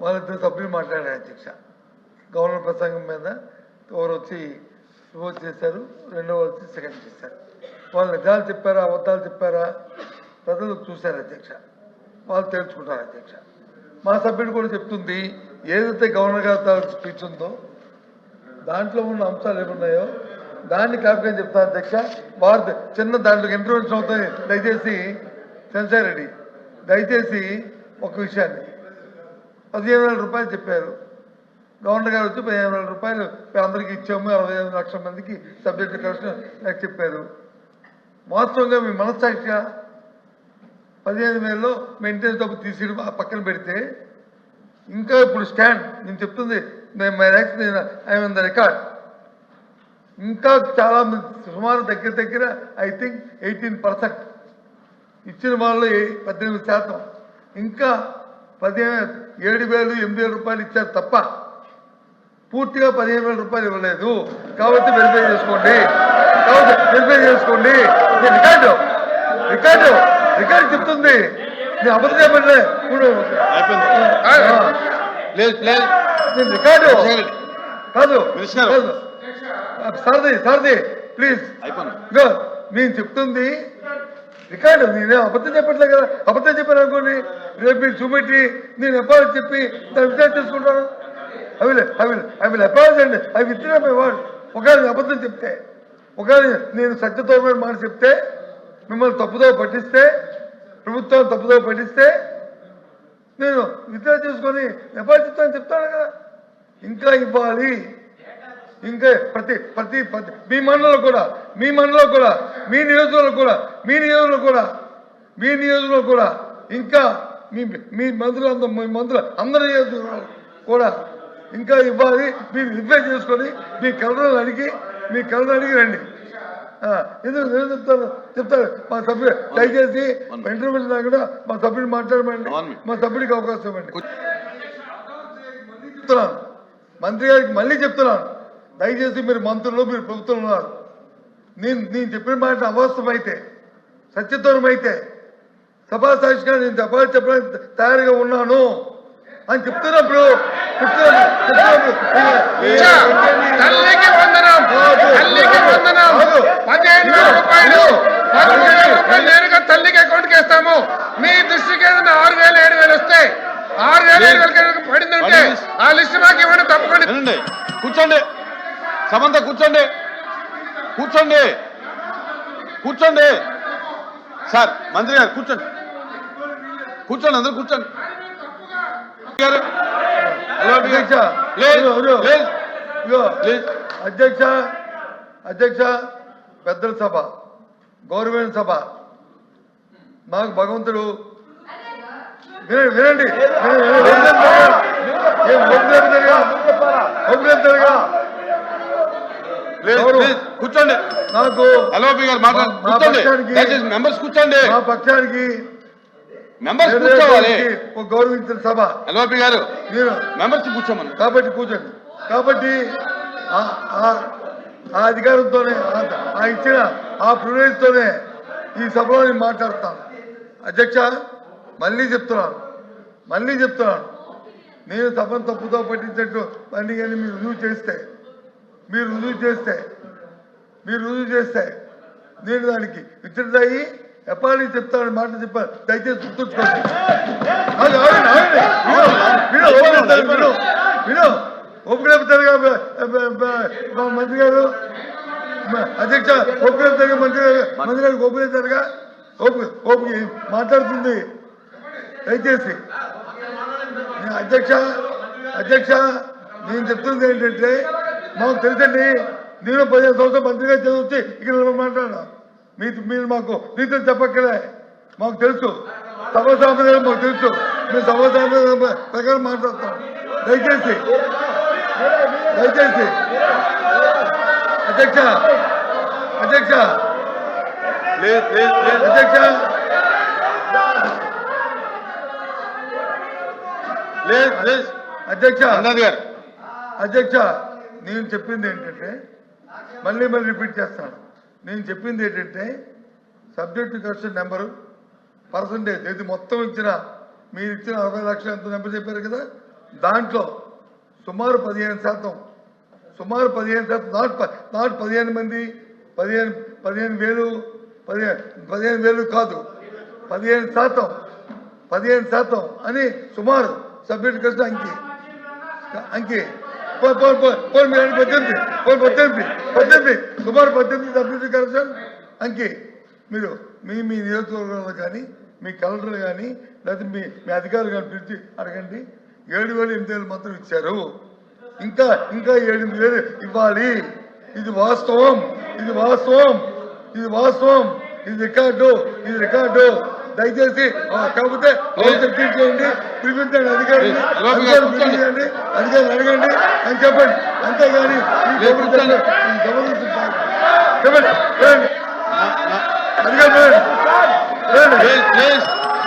వాళ్ళిద్దరు సభ్యులు మాట్లాడారు అధ్యక్ష. గవర్నర్ ప్రసంగం మీద ఎవరు వచ్చి ఓట్ చేశారు, రెండో వచ్చి సెకండ్ చేశారు. వాళ్ళు నిజాలు చెప్పారా అబద్ధాలు చెప్పారా ప్రజలు చూశారు అధ్యక్ష, వాళ్ళు తెలుసుకుంటారు అధ్యక్ష. మా సభ్యుడు కూడా చెప్తుంది, ఏదైతే గవర్నర్ గారి స్పీచ్ ఉందో దాంట్లో ఉన్న అంశాలు ఏమున్నాయో దాన్ని కాపీగా చెప్తారు అధ్యక్ష. వారు చిన్న దాంట్లో ఇంటర్వెన్షన్ అవుతుంది. దయచేసి సెన్సార్ రెడ్డి, దయచేసి ఒక విషయాన్ని 15,000 రూపాయలు చెప్పారు. గవర్నర్ గారు వచ్చి 15,000 రూపాయలు అందరికీ ఇచ్చాము, 65 లక్షల మందికి సబ్జెక్ట్ కరెక్షన్ నాకు చెప్పారు. వాస్తవంగా మీ మనస్సాక్షిగా 15,000లో మెయింటెనెన్స్ డబ్బు తీసి పక్కన పెడితే ఇంకా ఇప్పుడు స్టాండ్ నేను చెప్తుంది ఐఎమ్ ద రికార్డ్. ఇంకా చాలా సుమారు దగ్గర ఐ థింక్ 18% ఇచ్చిన వాళ్ళు 18%, ఇంకా 7,000 8,000 రూపాయలు ఇచ్చారు తప్ప పూర్తిగా 15,000 రూపాయలు ఇవ్వలేదు. కాబట్టి వెరిఫై చేసుకోండి, రికార్డు చెప్తుంది. నేను అబద్ధం చెప్పండి, ఇప్పుడు నేను రికార్డు కాదు సారథి ప్లీజ్, నేను చెప్తుంది రికార్డు. నేనే అబద్ధం చెప్పట్లే కదా. అబద్ధం చెప్పాను అనుకోండి, రేపు మీరు చూపెట్టి నేను ఎప్పుడు చెప్పి దాన్ని విచారణ చేసుకుంటాను. ఐ విల్ అపాలజీ అండి, ఐ విత్డ్రా మై వర్డ్. ఒకవేళ అబద్ధం చెప్తే, ఒకవేళ నేను సత్యతోమైన మాట చెప్తే, మిమ్మల్ని తప్పుదో పట్టిస్తే, ప్రభుత్వం తప్పుదో పట్టిస్తే నేను విత్డ్రా చేసుకొని అపాలజీ చెప్తాను కదా. ఇంకా ఇవ్వాలి, ఇంకా ప్రతి మీ మండలంలో కూడా మీ నియోజకవర్గంలో కూడా ఇంకా మీ మంత్రులు అందరి నియోజకవర్గాలు కూడా ఇంకా ఇవ్వాలి. మీరు రిప్లై చేసుకొని మీ కలర్లను అడిగి రండి. ఎందుకు చెప్తారు మా సభ్యులు, దయచేసి ఇంటర్వ్యూ కూడా మా సభ్యుడు మాట్లాడమండి, మా సభ్యుడికి అవకాశం ఇవ్వండి. చెప్తున్నాను మంత్రి గారికి, మళ్ళీ చెప్తున్నాను, దయచేసి మీరు మంత్రులు, మీరు ప్రభుత్వం ఉన్నారు. నేను చెప్పిన మాట అవాస్తవమైతే, సత్యదూరమైతే సభాసాక్షిగా నేను చెప్పడానికి తయారుగా ఉన్నాను అని చెప్తున్నప్పుడు తల్లికి అకౌంట్ కి వేస్తాము. మీ దృష్టికి ఏదైనా 6,000 7,000 వస్తే 6,000 7,000 పడిందంటే ఆ లిస్ట్ మాకు ఇవ్వండి. తప్పకుండా కూర్చోండి, సమంత కూర్చోండి సార్. మంత్రి గారు కూర్చోండి, అందరూ కూర్చోండి. అధ్యక్ష పెద్దల సభ, గౌరవమైన సభ, మాకు భగవంతుడు వినండి కూర్చోండి. నాకు మెంబర్స్ కూర్చోండి, మా పక్షానికి మెంబర్స్ కూర్చోవాలి. గౌరవించిన సభ ఎల్ఓపి గారు మెంబర్స్ కూర్చోమని కాబట్టి కూర్చోండి. కాబట్టి ఆ అధికారంతోనే, ఆ ఇచ్చిన ఆ ప్రివిలేజ్తోనే ఈ సభలో నేను మాట్లాడతాను. అధ్యక్ష మళ్ళీ చెప్తున్నాను, నేను సభను తప్పుతో పట్టించినట్టు అన్ని కానీ మీరు రుజువు చేస్తే నేను దానికి విచ్చుడయ్యి ఎప్పటి చెప్తాను మాట చెప్పాను. దయచేసి గుర్తుంచుకోండి. ఓపికగా మంత్రి గారు, అధ్యక్ష ఓపికగా మంత్రి గారు ఓపికగా ఓపిక మాట్లాడుతుంది. దయచేసి అధ్యక్ష నేను చెప్తుంది ఏంటంటే, మాకు తెలుసండి, నేను 15 సంవత్సరాలు మంత్రిగా చదివించి ఇక్కడ మాట్లాడా. మీరు మాకు నీతులు చెప్పక్కలే, మాకు తెలుసు. సభ సాంప్రదాయం మాకు తెలుసు. మేము సభ సాంప్రదాయం ప్రకారం మాట్లాడతాం. దయచేసి అధ్యక్ష అధ్యక్ష నేను చెప్పింది ఏంటంటే, మళ్ళీ రిపీట్ చేస్తాను. నేను చెప్పింది ఏంటంటే, సబ్జెక్టు కరెక్షన్ నెంబరు, పర్సంటేజ్, ఇది మొత్తం ఇచ్చిన మీరు ఇచ్చిన 60 లక్షలు ఎంత నెంబర్ చెప్పారు కదా, దాంట్లో సుమారు 15%, సుమారు 15%, నాట్ 15 మంది, 15,000 కాదు, 15% అని సుమారు సబ్జెక్ట్ కృష్ణ అంకి మీరు 18 సుమారు 18 సబ్జెక్ట్ కరెక్షన్ అంకి. మీరు మీ నియోజకవర్గంలో కానీ మీ కలెక్టర్ కానీ లేకపోతే మీ అధికారులు కానీ పిలిచి అడగండి. 7,000-8,000 మాత్రం ఇచ్చారు, ఇంకా 8,000 ఇవ్వాలి. ఇది వాస్తవం, ఇది రికార్డు. దయచేసి కాకపోతే ట్రీట్ చేయండి, పిలిపించండి అధికారులు అడగండి అని చెప్పండి. అంతేగాని అధికారులు